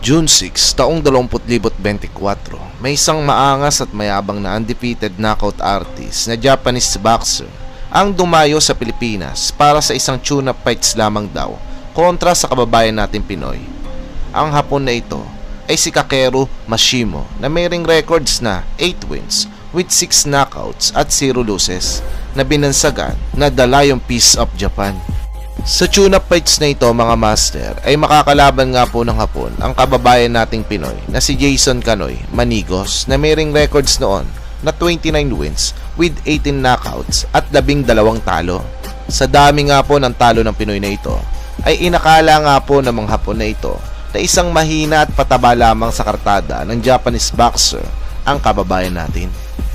June 6, taong 2024, may isang maangas at mayabang na undefeated knockout artist na Japanese boxer ang dumayo sa Pilipinas para sa isang tune-up fights lamang daw kontra sa kababayan nating Pinoy. Ang Hapon na ito ay si Kakeru Mashimo na may ring records na 8 wins with 6 knockouts at 0 losses na binansagan na The Lion Fist of Japan. Sa tune-up fights na ito mga master ay makakalaban nga po ng Hapon ang kababayan nating Pinoy na si Jason Canoy Manigos na may ring records noon na 29 wins with 18 knockouts at 12 talo. Sa dami nga po ng talo ng Pinoy na ito ay inakala nga po ng mga Hapon na ito na isang mahina at pataba lamang sa kartada ng Japanese boxer ang kababayan natin.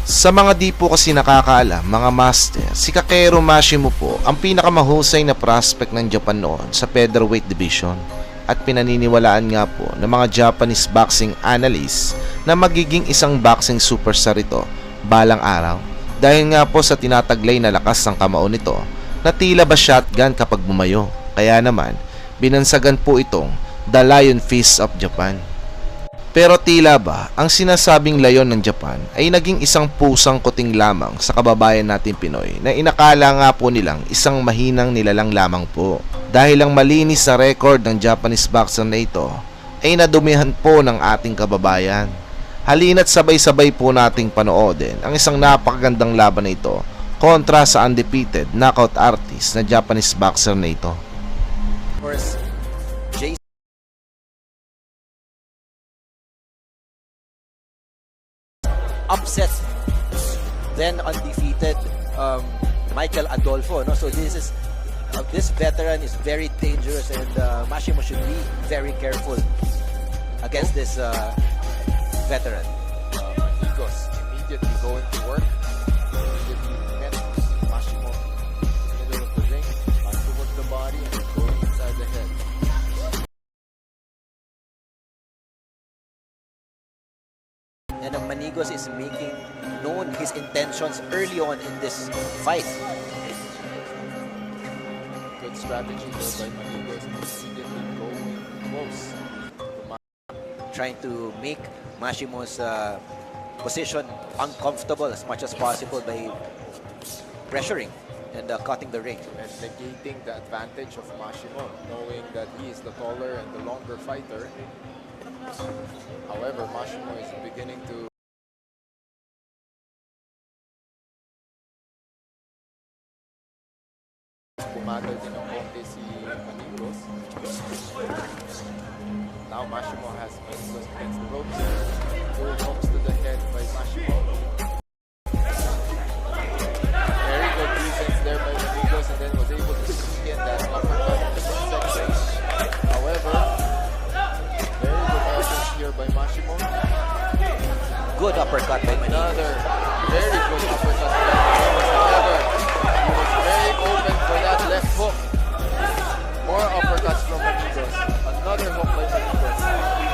Sa mga di po kasi nakakaalam, mga master, si Kakeru Mashimo po ang pinakamahusay na prospect ng Japan noon sa featherweight division at pinaniniwalaan nga po ng mga Japanese boxing analysts na magiging isang boxing superstar ito balang araw dahil nga po sa tinataglay na lakas ng kamao nito na tila ba shotgun kapag bumayo. Kaya naman, binansagan po itong The Lion Fist of Japan. Pero tila ba, ang sinasabing layon ng Japan ay naging isang pusang kuting lamang sa kababayan natin Pinoy na inakala nga po nilang isang mahinang nilalang lamang po. Dahil ang malinis na record ng Japanese boxer na ito ay nadumihan po ng ating kababayan. Halina't sabay-sabay po nating panoodin ang isang napakagandang laban na ito kontra sa undefeated knockout artist na Japanese boxer na ito. First, Jason upsets then undefeated Michael Adolfo, no? So this veteran is very dangerous, and Mashimo should be very careful against this veteran. Manigos immediately going to work. Immediately met Mashimo in the middle of the ring, towards the body and going inside the head. And Manigos is making known his intentions early on in this fight. Good strategy there by Manigos, immediately going close to Trying to make Mashimo's position uncomfortable as much as possible by pressuring and cutting the ring. and negating the advantage of Mashimo, knowing that he is the taller and the longer fighter. However, Mashimo is beginning to pumagal din ng konti si Manigos. Now Mashimo has Manigos against the ropes. Two hooks to the head by Mashimo. Very good defense there by Manigos, and then was able to sneak in that uppercut in the midsection. However, very good offense here by Mashimo. Good uppercut by Manigos. Another very good uppercut by Manigos. However, he was very open for that left hook. More uppercuts from Manigos. Another hook by Manigos.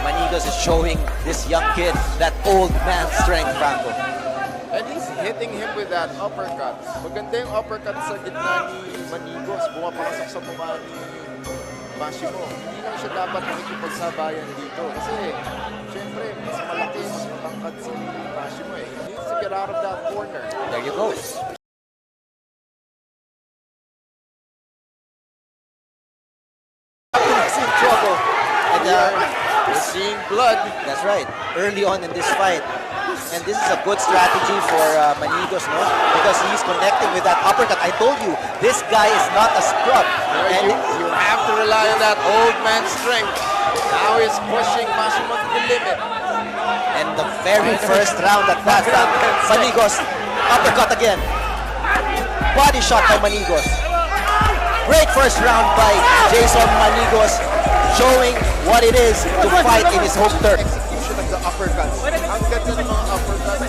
Manigos is showing this young kid that old man strength, Franco. And he's hitting him with that uppercut. Maganda yung uppercut sa gitna ni Manigos. Pumapasok sa mukha ni Mashimo. Hindi lang siya dapat makikipagsabayan dito. Kasi, syempre, mas malaki, mas matangkad si Mashimo eh. He needs to get out of that corner. There you go. He's in trouble. And We're seeing blood. that's right, early on in this fight. And this is a good strategy for Manigos, no? Because he's connecting with that uppercut. I told you, this guy is not a scrub. And You have to rely on that old man's strength. Now he's pushing Mashimo to the limit. And the very first round at that, Manigos, uppercut again. Body shot by Manigos. Great first round by Jason Manigos, showing what it is to fight in his home turf. Execution of the uppercuts. Ang ganda ng mga uppercuts.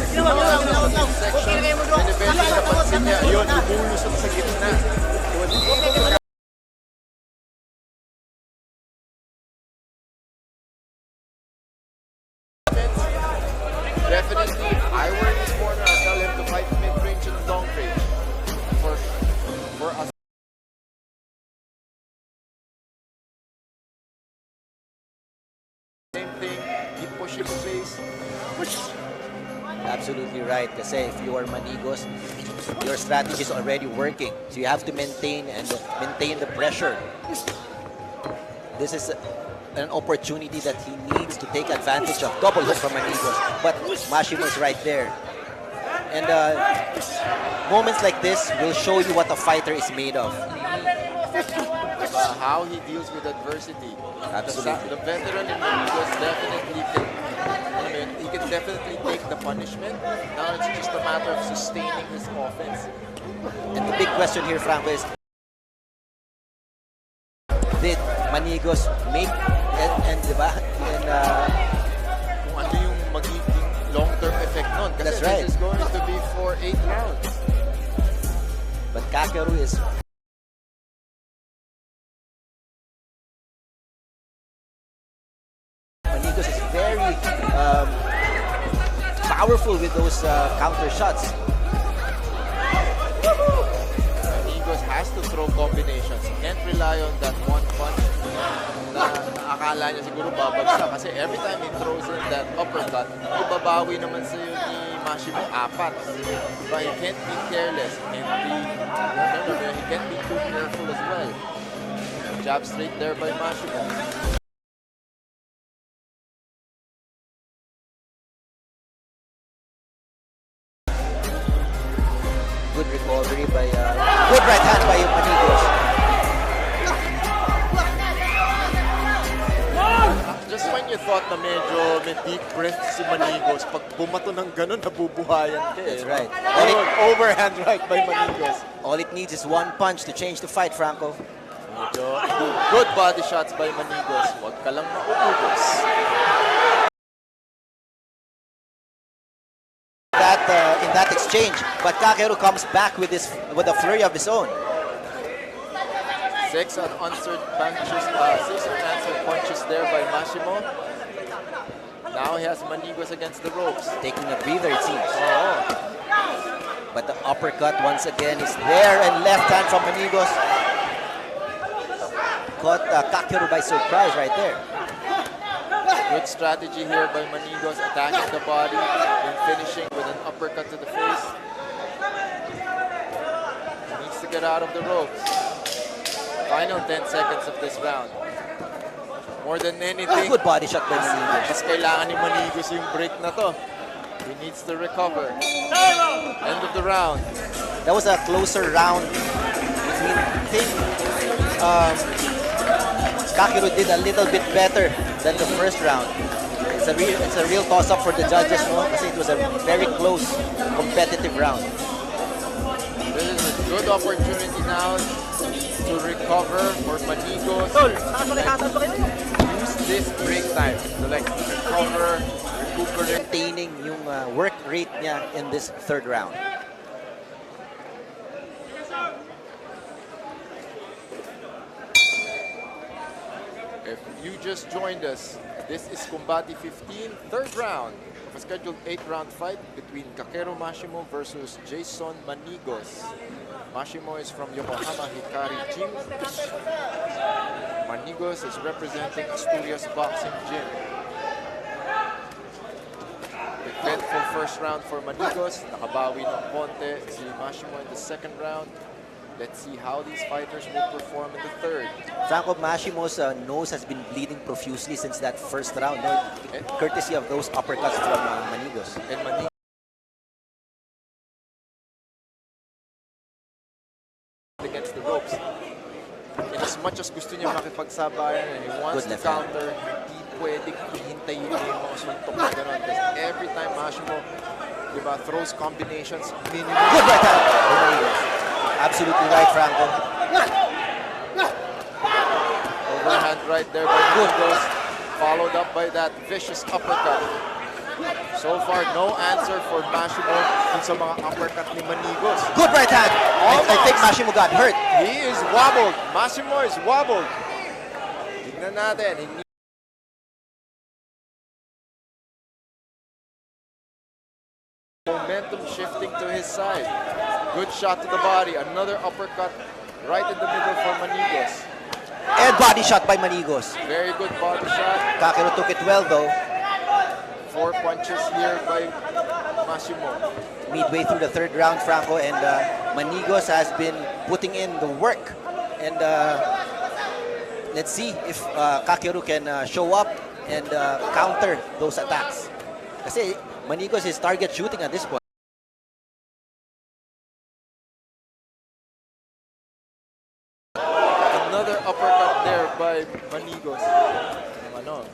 Section. And eventually napansin niya, yun, lumulusot sa gitna. He was able to definitely, I were in his corner, I'll tell him to fight mid-range and long range. For us. Same thing. absolutely right. Kasi if you are Manigos, your strategy is already working. So you have to maintain the pressure. This is an opportunity that he needs to take advantage of. Double hook from Manigos. But Mashimo is right there. And moments like this will show you what a fighter is made of. How he deals with adversity. Absolutely. The veteran in Manigos definitely he can definitely take the punishment. Now it's just a matter of sustaining his offense. And the big question here, Franco, is did Manigos make and diba? And Kung ano yung magiging long-term effect nun. Kasi That's right. this is going to be for 8 rounds. but Kakeru is Manigos is very powerful with those counter shots. Manigos has to throw combinations. He can't rely on that one punch na akala niya siguro babagsak. Kasi every time he throws in that uppercut, ibabawi naman sa'yo ni Mashimo 4. But he can't be careless. He can't be too careful as well. Jab straight there by Mashimo. Good recovery by good right hand by Manigos. Just when you thought na medyo may deep breath si Manigos, pag bumato ng ganun, nabubuhayan ka eh. That's right. Overhand right by Manigos. All it needs is one punch to change the fight, Franco. Medyo good body shots by Manigos. Huwag ka lang mauubos. In that exchange, but Kakeru comes back with a flurry of his own. 6 unanswered punches there by Mashimo. Now he has Manigos against the ropes. Taking a breather, it seems. But the uppercut once again is there, and left hand from Manigos. Caught Kakeru by surprise right there. Good strategy here by Manigos, attacking the body and finishing with an uppercut to the face. He needs to get out of the ropes. Final 10 seconds of this round. More than anything, Good body shot by Manigos. mas kailangan ni Manigos yung break na to. He needs to recover. End of the round. That was a closer round between, I think, Kakeru did a little bit better than the first round. It's a real toss-up for the judges, no? Kasi it was a very close, competitive round. This is a good opportunity now to recover for Manigos. Use this break time to recover, recuperate. Maintaining yung work rate niya in this third round. If you just joined us, this is Combate 15, third round of a scheduled 8-round fight between Kakeru Mashimo versus Jason Manigos. Mashimo is from Yokohama Hikari Gym. Manigos is representing Asturias Boxing Gym. Eventful first round for Manigos. Nakabawi ng konti si Mashimo in the second round. Let's see how these fighters will perform in the third. Franco, Mashimo's nose has been bleeding profusely since that first round, no? Courtesy of those uppercuts from Manigos. And Manigos against the ropes. And as much as gusto niya makipagsabayan and he wants Good to left hand. counter, hindi pwedeng hihintayin niya yung mga suntok na gano'n. Kasi every time Mashimo, diba, throws combinations, minimum. Good right hand by Manigos. Absolutely right, Franco. Overhand right there by Manigos, followed up by that vicious uppercut. So far, no answer for Mashimo dun sa mga uppercut ni Manigos. Good right hand. I think Mashimo got hurt. He is wobbled. Mashimo is wobbled. Tignan natin. Momentum shifting to his side. Good shot to the body. Another uppercut right in the middle for Manigos. And body shot by Manigos. Very good body shot. Kakeru took it well, though. 4 punches here by Mashimo. Midway through the third round, Franco, and Manigos has been putting in the work. And let's see if Kakeru can show up and counter those attacks. Kasi Manigos is target shooting at this point. Another uppercut there by Manigos. Ano?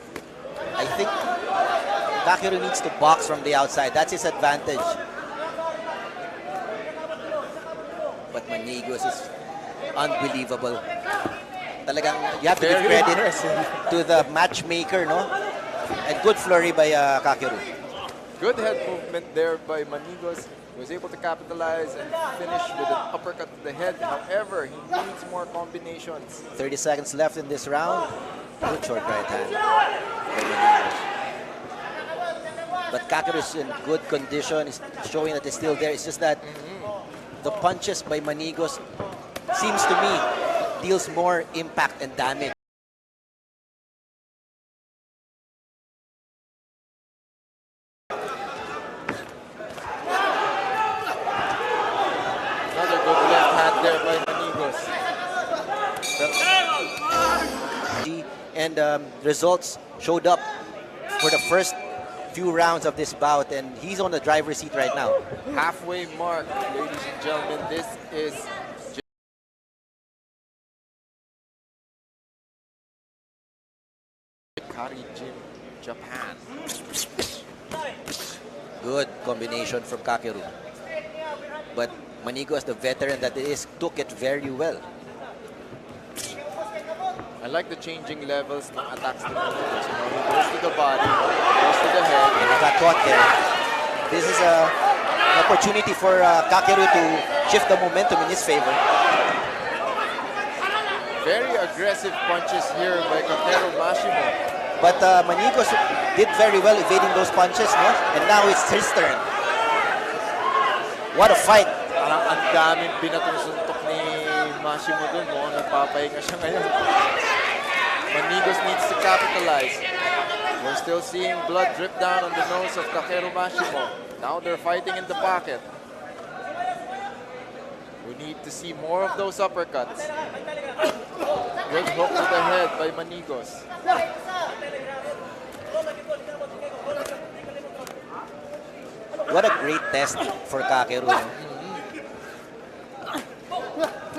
I think Kakeru needs to box from the outside. That's his advantage. But Manigos is unbelievable. Talagang you have to give Very credit impressive. to the matchmaker, no? And good flurry by Kakeru. Good head movement there by Manigos. He was able to capitalize and finish with an uppercut to the head. However, he needs more combinations. 30 seconds left in this round. Good short right hand by Manigos. But Kakeru is in good condition. He's showing that he's still there. It's just that the punches by Manigos seems to me deals more impact and damage. Another good left hand there by Manigos. And results showed up for the first few rounds of this bout, and he's on the driver's seat right now. Halfway mark, ladies and gentlemen. This is Kari Gym, Japan. Good combination from Kakeru. But Manigos, the veteran that he is, took it very well. I like the changing levels ng attacks ni Manigos. You know, he goes to the body, goes to the head. And he got caught there. This is an opportunity for Kakeru to shift the momentum in his favor. Very aggressive punches here by Kakeru Mashimo. But Manigos did very well evading those punches, no? And now it's his turn. What a fight. Parang ang daming binatong-suntok ni Mashimo dun, no? Nagpapahinga siya ngayon. Manigos needs to capitalize. We're still seeing blood drip down on the nose of Kakeru Mashimo. Now they're fighting in the pocket. We need to see more of those uppercuts. Good hook to the head by Manigos. What a great test for Kakeru. No?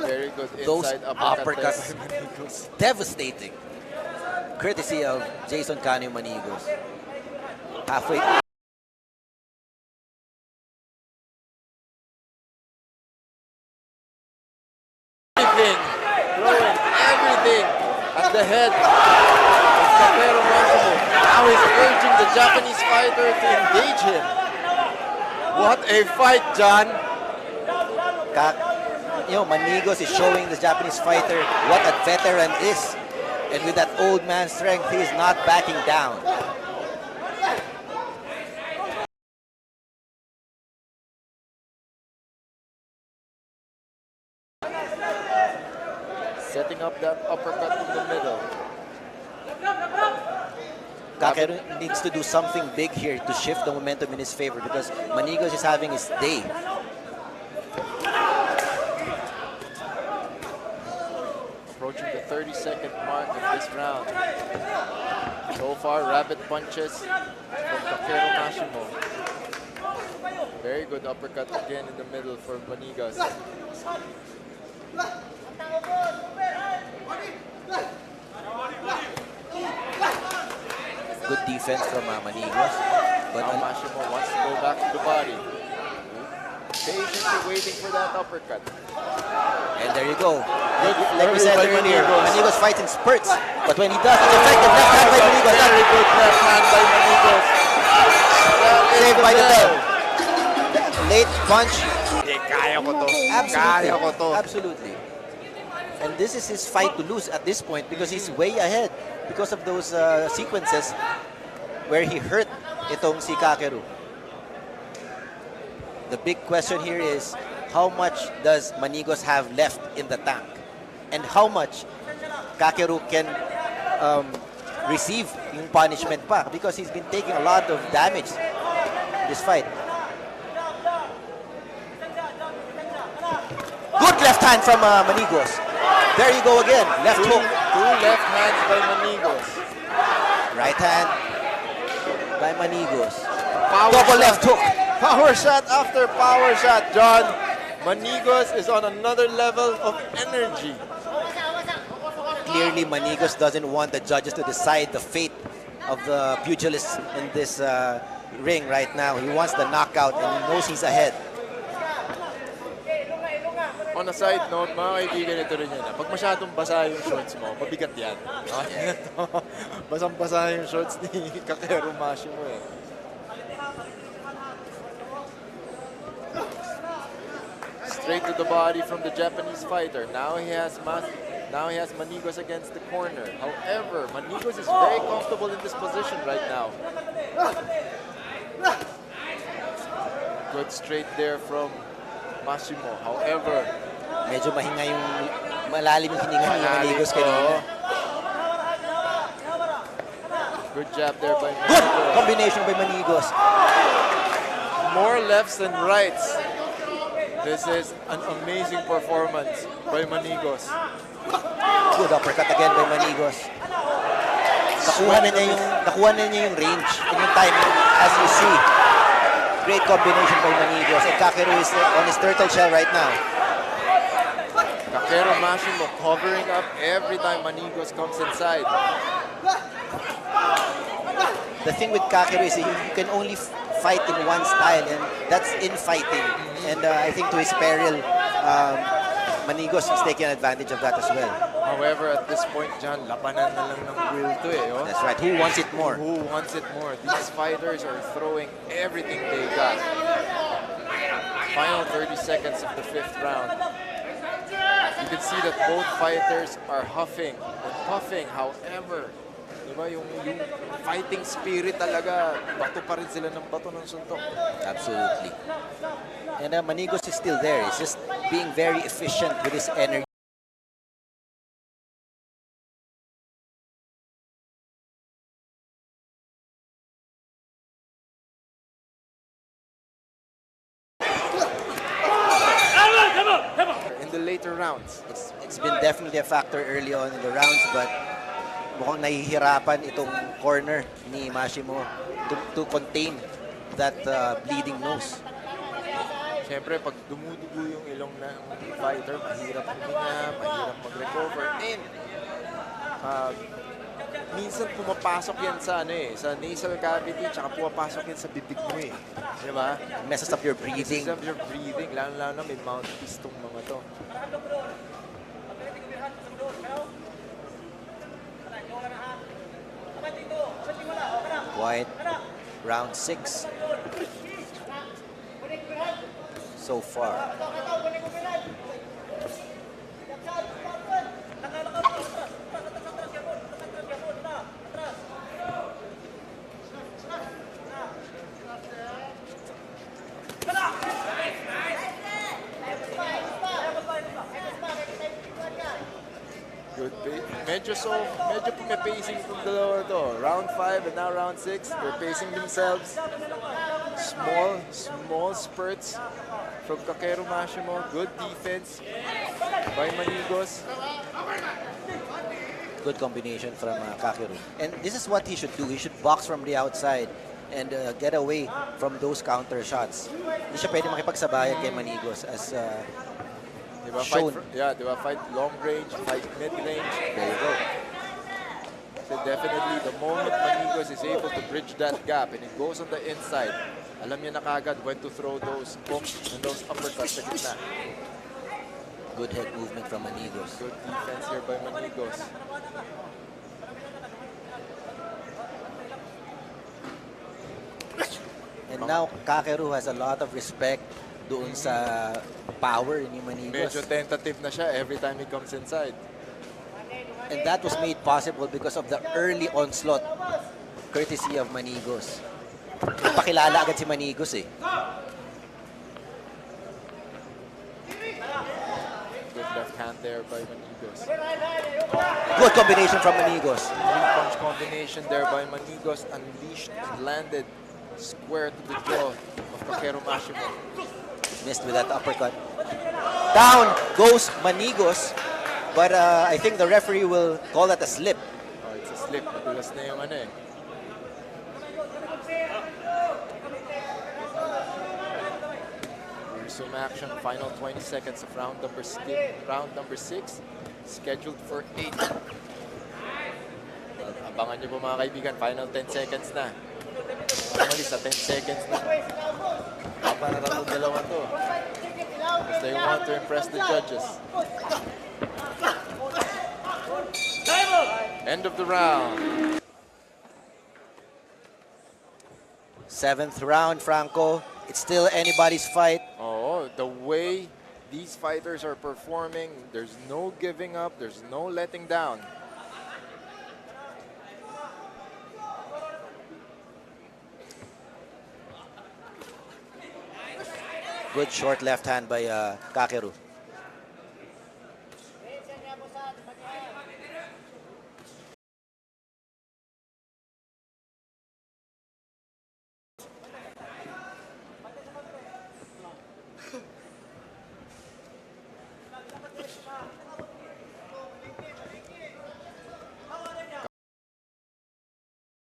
Very good Those inside uppercut there uppercuts. by Manigos. Devastating. Courtesy of Jason Canio Manigos. Halfway. Everything, throwing everything at the head of Kakeru Mashimo. Now he's urging the Japanese fighter to engage him. What a fight, John. Manigos is showing the Japanese fighter what a veteran is. And with that old man strength, he is not backing down. Setting up that uppercut in the middle. Kakeru needs to do something big here to shift the momentum in his favor because Manigos is having his day. Approaching the 30-second mark of this round. So far, rapid punches from Kakeru Mashimo. Very good uppercut again in the middle for Manigos. Good defense from Manigos. But Now Mashimo wants to go back to the body. Patiently waiting for that uppercut. and there you go. Like we flurry said by earlier, Manigos. Manigos fights in spurts. But when he does, it's effective. Left hand by Manigos. Very good left hand by Manigos. Saved by the bell. Late punch. Kaya ko to. Absolutely. Kaya ko to. Absolutely. And this is his fight to lose at this point because he's way ahead because of those sequences where he hurt itong si Kakeru. The big question here is how much does Manigos have left in the tank and how much Kakeru can receive yung punishment pa because he's been taking a lot of damage in this fight. left hand from Manigos. There you go again. Left Two hook. left hands by Manigos. Right hand by Manigos. Power Double shot. left hook. Power shot after power shot, John. Manigos is on another level of energy. Clearly, Manigos doesn't want the judges to decide the fate of the pugilist in this ring right now. He wants the knockout and he knows he's ahead. On a side note, mga kaibigan, ito rin yan. Pag masyadong basa yung shorts mo, mabigat yan. Basang-basa yung shorts ni Kakeru Mashimo eh. Straight to the body from the Japanese fighter. Now he has Manigos against the corner. However, Manigos is very comfortable in this position right now. Good straight there from Mashimo. However, Medyo mahinga yung malalim yung hininga ni Manigos kanina. good jab there by Good Manigos. combination by Manigos. More lefts than rights. This is an amazing performance by Manigos. Good uppercut again by Manigos. Nakuha na niya yung range and yung timing as you see. Great combination by Manigos. And Kakeru is on his turtle shell right now. Kakeru Mashimo covering up every time Manigos comes inside. The thing with Kakeru is he can only fight in one style, and that's infighting. And I think to his peril, Manigos is taking advantage of that as well. However, at this point, John, labanan na lang ng will to eh. Oh. That's right. Who wants it more? Who wants it more? These fighters are throwing everything they got. Final 30 seconds of the 5th round. You can see that both fighters are huffing and puffing. However, diba, yung fighting spirit talaga, bato pa rin sila ng bato ng suntok. Absolutely. And Manigos is still there. He's just being very efficient with his energy. In the later rounds, It's been definitely a factor early on in the rounds, but mukhang nahihirapan itong corner ni Mashimo to contain that bleeding nose. siyempre pag dumudugo yung ilong ng fighter, mahirap huminga, mahirap mag-recover. And minsan pumapasok yan sa sa nasal cavity, tsaka pumapasok yan sa bibig mo eh. Di ba? It messes up your breathing. Messes up your breathing, lalo na may mouthpiece tong mga to. Quiet. Round 6 so far. Good pace. Medyo pumipacing itong dalawa to. Round 5 and now round 6. They're pacing themselves. Small spurts from Kakeru Mashimo. Good defense by Manigos. Good combination from Kakeru. And this is what he should do. He should box from the outside and get away from those counter shots. Hindi siya pwede makipagsabayan kay Manigos as Diba, shown. fight long range, fight mid range. There you go. So definitely, the moment Manigos is able to bridge that gap and it goes on the inside, alam niya na kagad when to throw those hooks and those uppercuts sa gitna. Good head movement from Manigos. Good defense here by Manigos. And now Kakeru has a lot of respect doon sa power ni Manigos. Medyo tentative na siya every time he comes inside. And that was made possible because of the early onslaught courtesy of Manigos. Pakilala agad si Manigos eh. Good left hand there by Manigos. Good combination from Manigos. Three-punch combination there by Manigos, unleashed and landed square to the jaw of Kakeru Mashimo. Missed with that uppercut. Down goes Manigos, but I think the referee will call that a slip. Oh, it's a slip. Madulas na yung ano eh. Resume action. Final 20 seconds of round number 6. Scheduled for 8. Abangan nyo po mga kaibigan. Final 10 seconds na. Normally sa 10 seconds na. Para na itong dalawa to. Because they want to impress the judges. End of the round. 7th round, Franco. It's still anybody's fight. Oh, the way these fighters are performing, there's no giving up, there's no letting down. Good short left hand by Kakeru.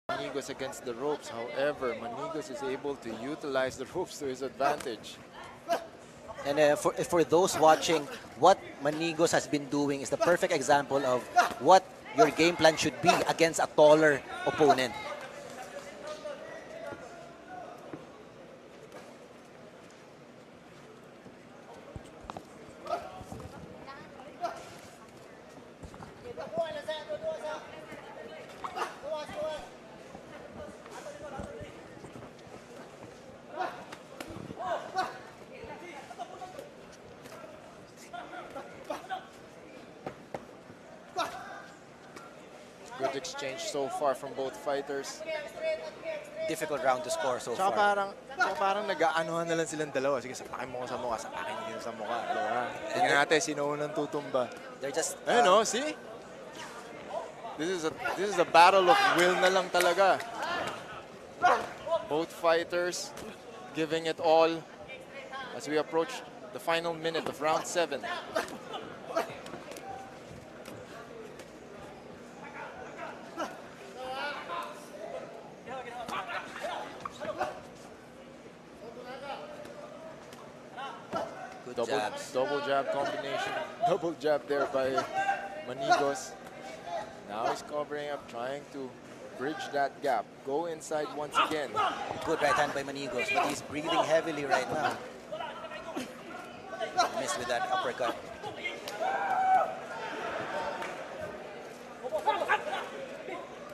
Manigos against the ropes. However, Manigos is able to utilize the ropes to his advantage. And for those watching, what Manigos has been doing is the perfect example of what your game plan should be against a taller opponent. Good exchange so far from both fighters. Difficult round to score so Tsaka far. parang nag-aanuhan na lang silang dalawa. Sige, sapakin mo ko sa mukha, sapakin mo sa mukha. Diba? Tingnan natin, sino unang tutumba. They're just Ayun no, see? This is a battle of will na lang talaga. Both fighters giving it all as we approach the final minute of round 7. Double jab combination. Double jab there by Manigos. Now he's covering up, trying to bridge that gap. Go inside once again. good right hand by Manigos, but he's breathing heavily right now. Missed with that uppercut.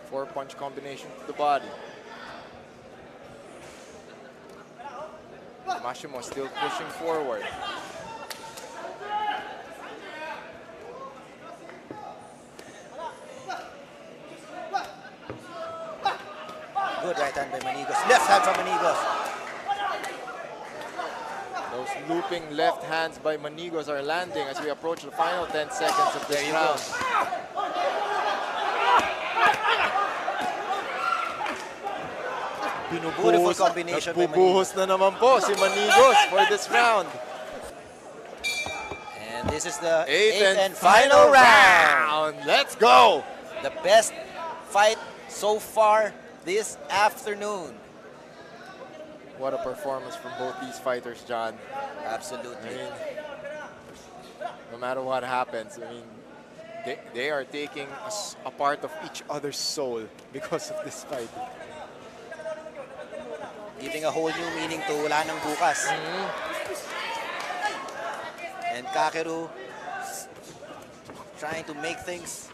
Four-punch combination to the body. Mashimo still pushing forward. Good right hand by Manigos. Left hand from Manigos. Those looping left hands by Manigos are landing as we approach the final 10 seconds of this round. Beautiful combination by Nagbubuhos na naman po si Manigos for this round. And this is the Eighth and final round. Let's go! The best fight so far this afternoon. What a performance from both these fighters, John. I Absolutely. mean, no matter what happens, I mean, they are taking a part of each other's soul because of this fight. Giving a whole new meaning to Wala Nang Bukas. And Kakeru trying to make things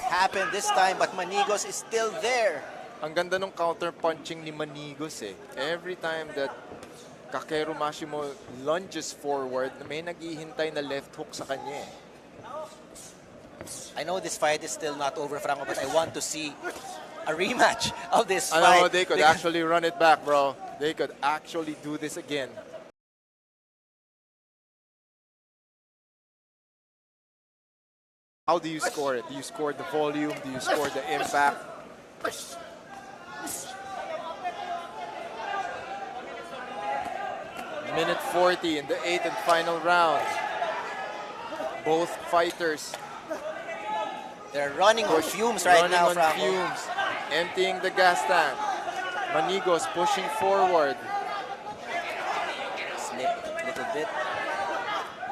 happen this time, but Manigos is still there. Ang ganda ng counter-punching ni Manigos eh. Every time that Kakeru Mashimo lunges forward, may naghihintay na left hook sa kanya eh. I know this fight is still not over, Franco, but I want to see a rematch of this I fight. know, they could because actually run it back, bro. They could actually do this again. How do you score it? Do you score the volume? Do you score the impact? Minute 40 in the 8th and final round. Both fighters They're running on fumes right running now, on Franco. fumes, emptying the gas tank. Manigos pushing forward. Slip a little bit.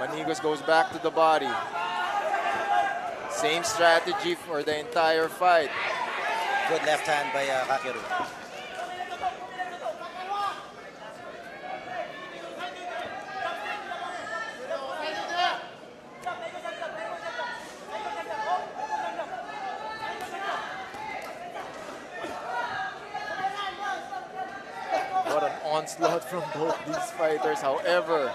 Manigos goes back to the body. Same strategy for the entire fight. Good left hand by Kakeru. What an onslaught from both these fighters. However,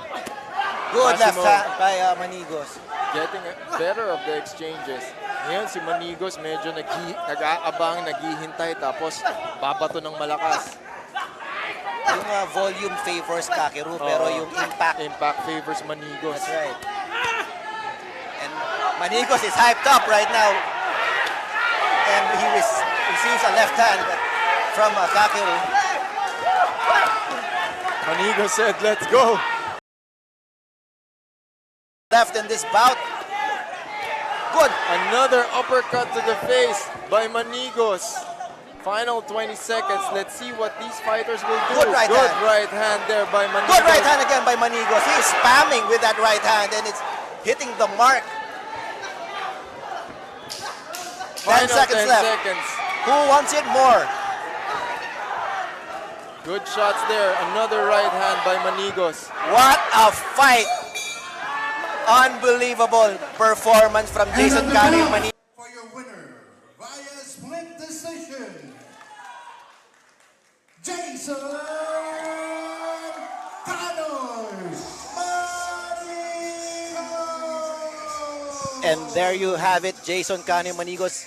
Good left Massimo hand by Manigos. getting better of the exchanges. Ngayon si Manigos medyo nag-aabang, naghihintay, tapos babato ng malakas. Yung volume favors Kakeru, pero yung impact. Impact favors Manigos. That's right. And Manigos is hyped up right now. And he receives a left hand from Kakeru. Manigos said, let's go. Left in this bout. Good. Another uppercut to the face by Manigos. Final 20 seconds. Let's see what these fighters will do. Good right Good hand. right hand there by Manigos. Good right hand again by Manigos. He is spamming with that right hand and it's hitting the mark. 10 Final seconds 10 left. seconds. Who wants it more? Good shots there. Another right hand by Manigos. What a fight! Unbelievable performance from Jason Cano Manigos. For your winner via split decision, Jason Canos Manigos. And there you have it, Jason Cano Manigos